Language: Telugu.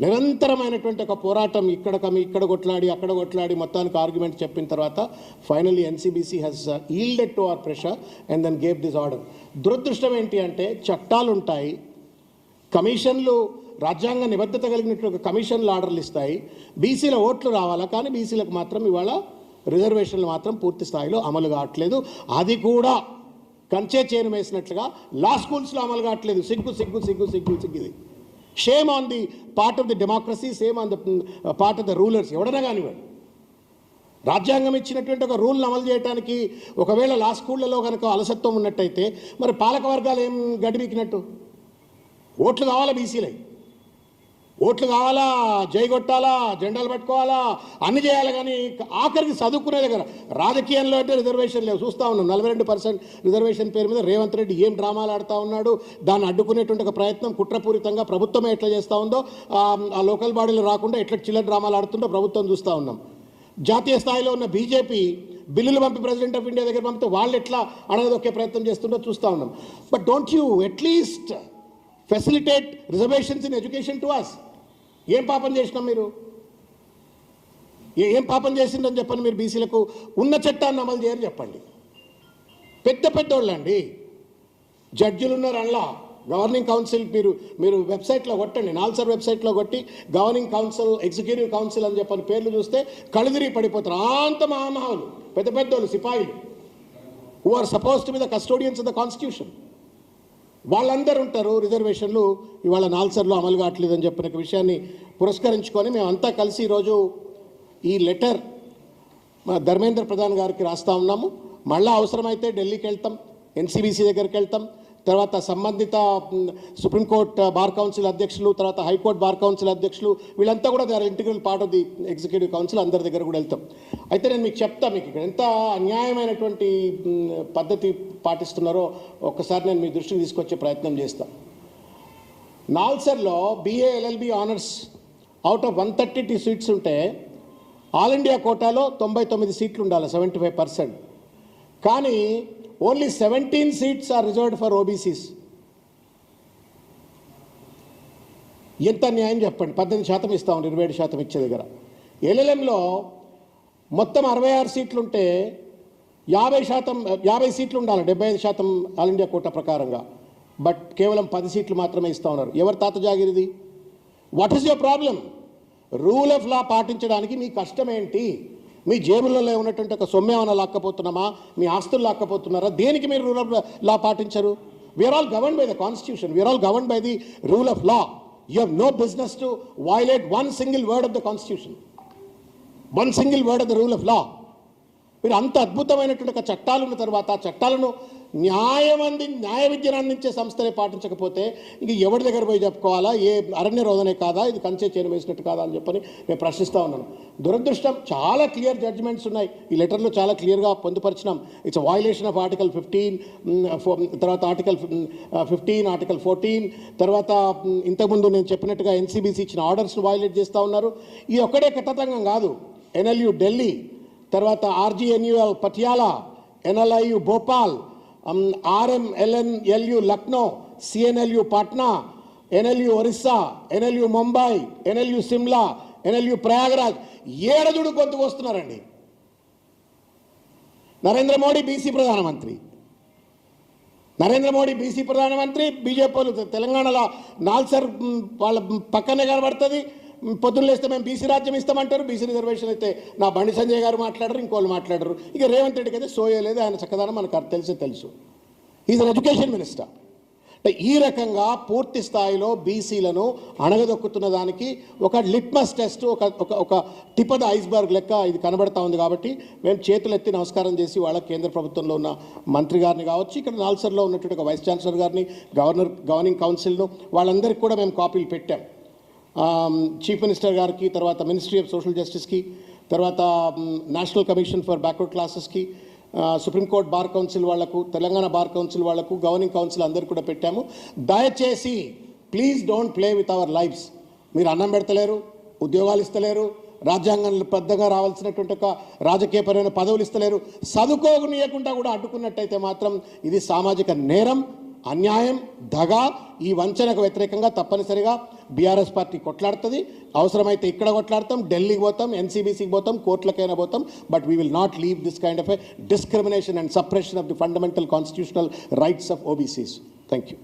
నిరంతరమైనటువంటి ఒక పోరాటం ఇక్కడ కొట్లాడి అక్కడ కొట్లాడి మొత్తానికి ఆర్గ్యుమెంట్ చెప్పిన తర్వాత finally NCBC has yielded to our pressure and then gave this order. దురదృష్టం ఏంటి అంటే చట్టాలు ఉంటాయి, కమిషన్లు రాజ్యాంగ నిబద్ధత కలిగినటువంటి కమిషన్లు ఆర్డర్లు ఇస్తాయి, బీసీల ఓట్లు రావాలా, కానీ బీసీలకు మాత్రం ఇవాళ రిజర్వేషన్లు మాత్రం పూర్తి స్థాయిలో అమలు కావట్లేదు. అది కూడా కంచే చేను వేసినట్లుగా లా స్కూల్స్లో అమలు కావట్లేదు. సిగ్గు సిగ్గు సిగ్గు సిగ్గు సిగ్గుది. Shame on the part of the democracy, same on the part of the rulers. ఎవడైనా కానివ్వండి, రాజ్యాంగం ఇచ్చినటువంటి ఒక రూల్ని అమలు చేయడానికి ఒకవేళ లా స్కూళ్ళలో కనుక అలసత్వం ఉన్నట్టయితే మరి పాలక వర్గాలు ఏం గడిపికినట్టు? ఓట్లు కావాలా బీసీలై, ఓట్లు కావాలా, జై కొట్టాలా, జెండాలు పట్టుకోవాలా, అన్ని చేయాలి. కానీ ఆఖరికి చదువుకునే దగ్గర రాజకీయంలో అంటే రిజర్వేషన్ లేవు. చూస్తూ ఉన్నాం 42% రిజర్వేషన్ పేరు మీద రేవంత్ రెడ్డి ఏం డ్రామాలు ఆడుతూ ఉన్నాడు. దాన్ని అడ్డుకునేటువంటి ఒక ప్రయత్నం కుట్రపూరితంగా ప్రభుత్వమే ఎట్లా చేస్తూ ఉందో, ఆ లోకల్ బాడీలు రాకుండా ఎట్లా చిల్లర డ్రామాలు ఆడుతుందో ప్రభుత్వం చూస్తూ ఉన్నాం. జాతీయ స్థాయిలో ఉన్న బీజేపీ బిల్లులు పంపి ప్రెసిడెంట్ ఆఫ్ ఇండియా దగ్గర పంపితే వాళ్ళు ఎట్లా అణగదొక్కే ప్రయత్నం చేస్తుందో చూస్తూ ఉన్నాం. But don't you at least facilitate reservations in education to us. ఏం పాపం చేసినాం మీరు? ఏం పాపం చేసిందని చెప్పండి. మీరు బీసీలకు ఉన్న చట్టాన్ని అమలు చేయని చెప్పండి. పెద్దోళ్ళండి, జడ్జిలు ఉన్నారు. అందులో గవర్నింగ్ కౌన్సిల్ మీరు వెబ్సైట్లో కొట్టండి, నాల్సర్ వెబ్సైట్లో కొట్టి గవర్నింగ్ కౌన్సిల్, ఎగ్జిక్యూటివ్ కౌన్సిల్ అని చెప్పని పేర్లు చూస్తే కళ్ళుదిరి పడిపోతారు. అంత మహామహులు, పెద్దోళ్ళు, సిపాయిలు, who are suppose to be the custodians of the constitution. వాళ్ళందరూ ఉంటారు. రిజర్వేషన్లు ఇవాళ నాల్సర్లో అమలు కావట్లేదని చెప్పిన విషయాన్ని పురస్కరించుకొని మేమంతా కలిసి ఈరోజు ఈ లెటర్ మా ధర్మేంద్ర ప్రధాన్ గారికి రాస్తూ ఉన్నాము. మళ్ళీ అవసరమైతే ఢిల్లీకి వెళ్తాం, ఎన్సీబీసీ దగ్గరికి వెళ్తాం, తర్వాత సంబంధిత సుప్రీంకోర్టు బార్ కౌన్సిల్ అధ్యక్షులు, తర్వాత హైకోర్టు బార్ కౌన్సిల్ అధ్యక్షులు, వీళ్ళంతా కూడా they are integral part of the executive council. అందరి దగ్గర కూడా వెళ్తాం. అయితే నేను మీకు చెప్తా, మీకు ఇక్కడ ఎంత అన్యాయమైనటువంటి పద్ధతి పాటిస్తున్నారో ఒక్కసారి నేను మీ దృష్టికి తీసుకొచ్చే ప్రయత్నం చేస్తాను. నాల్సర్లో BA LLB honours out of 132 seats ఉంటే ఆల్ ఇండియా కోటాలో 99 సీట్లు ఉండాలి, 75%. కానీ only 17 seats are reserved for OBCs. ఎంత న్యాయం చెప్పండి? 18% ఇస్తాం, 27% ఇచ్చే దగ్గర. LLMలో మొత్తం 66 సీట్లు ఉంటే 50 సీట్లు ఉండాలి, 75% ఆల్ ఇండియా కోటా ప్రకారంగా. బట్ కేవలం 10 సీట్లు మాత్రమే ఇస్తూ ఉన్నారు. ఎవరి తాత జాగిరిది? What is your problem? Rule of law పాటించడానికి మీ కష్టం ఏంటి? మీ జేబులలో ఉన్నటువంటి ఒక సొమ్మేమన్నా లాక్కపోతున్నామా? మీ ఆస్తులు లాక్కపోతున్నారా? దేనికి మీరు రూల్ ఆఫ్ లా పాటించరు? We are all govern by the constitution, we are all govern by the rule of law. You have no business to violate one single word of the constitution, one single word of the rule of law. మీరు అంత అద్భుతమైనటువంటి ఒక చట్టాలు ఉన్న తర్వాత ఆ చట్టాలను న్యాయ విద్యను అందించే సంస్థలే పాటించకపోతే ఇంక ఎవరి దగ్గర పోయి చెప్పుకోవాలా? ఏ అరణ్య రోదనే కాదా, ఇది కంచే చేను వేసినట్టు కాదా అని చెప్పని నేను ప్రశ్నిస్తూ ఉన్నాను. దురదృష్టం, చాలా క్లియర్ జడ్జిమెంట్స్ ఉన్నాయి ఈ లెటర్లో, చాలా క్లియర్గా పొందుపరిచినాం. ఇట్స్ వయలేషన్ ఆఫ్ ఆర్టికల్ 15, తర్వాత ఆర్టికల్ 15, ఆర్టికల్ 14, తర్వాత ఇంతకుముందు నేను చెప్పినట్టుగా ఎన్సీబీసీ ఇచ్చిన ఆర్డర్స్ను వయలేట్ చేస్తూ ఉన్నారు. ఇది ఒక్కడే కట్టతంగం కాదు. NLU ఢిల్లీ, తర్వాత RGNUL Patiala, NLIU Bhopal, RMLNLU Lucknow, CNLU Patna, NLU Orissa, NLU Mumbai, NLU Shimla, NLU Prayagraj, ఏడజుడు గొంతుకు వస్తున్నారండి. నరేంద్ర మోడీ బీసీ ప్రధానమంత్రి, బీజేపీ వాళ్ళు తెలంగాణలో నాల్సర్ వాళ్ళ పక్కనే కనబడుతుంది. పొద్దున్న లేస్తే మేము బీసీ రాజ్యం ఇస్తామంటారు, బీసీ రిజర్వేషన్ అయితే నా బండి సంజయ్ గారు మాట్లాడరు, ఇంకోళ్ళు మాట్లాడరు. ఇక రేవంత్ రెడ్డికి అయితే సోయలేదు, ఆయన చక్కదనం మనకు తెలుసు. Is an education minister. అంటే ఈ రకంగా పూర్తి స్థాయిలో బీసీలను అణగదొక్కుతున్న దానికి ఒక లిట్మస్ టెస్ట్, ఒక టిప్ ఆఫ్ ద ఐస్బర్గ్ లెక్క ఇది కనబడతా ఉంది. కాబట్టి మేము చేతులెత్తి నమస్కారం చేసి వాళ్ళ కేంద్ర ప్రభుత్వంలో ఉన్న మంత్రి గారిని కావచ్చు, ఇక్కడ నాల్సర్లో ఉన్నటువంటి ఒక వైస్ ఛాన్సలర్ గారిని, గవర్నింగ్ కౌన్సిల్ను, వాళ్ళందరికీ కూడా మేము కాపీలు పెట్టాం. చీఫ్ మినిస్టర్ గారికి, తర్వాత మినిస్ట్రీ ఆఫ్ సోషల్ జస్టిస్కి, తర్వాత నేషనల్ కమిషన్ ఫర్ బ్యాక్వర్డ్ క్లాసెస్కి, సుప్రీంకోర్టు బార్ కౌన్సిల్ వాళ్లకు, తెలంగాణ బార్ కౌన్సిల్ వాళ్లకు, గవర్నింగ్ కౌన్సిల్ అందరికీ కూడా పెట్టాము. దయచేసి please don't play with our lifes. మీరు అన్నం పెడతలేరు, ఉద్యోగాలు ఇస్తలేరు, రాజ్యాంగంలో పెద్దగా రావాల్సినటువంటి ఒక రాజకీయపరమైన పదవులు ఇస్తలేరు, చదువుకోనియకుండా కూడా అడ్డుకున్నట్టయితే మాత్రం ఇది సామాజిక నేరం. అన్యాయం, దగ, ఈ వంచనకు వ్యతిరేకంగా తప్పనిసరిగా బీఆర్ఎస్ పార్టీ కొట్లాడుతుంది. అవసరమైతే ఇక్కడ కొట్లాడతాం, ఢిల్లీకి పోతాం, ఎన్సీబీసీకి పోతాం, కోర్టులకైనా పోతాం. But we will not leave this kind of a discrimination and suppression of the fundamental constitutional rights of OBCs. Thank you.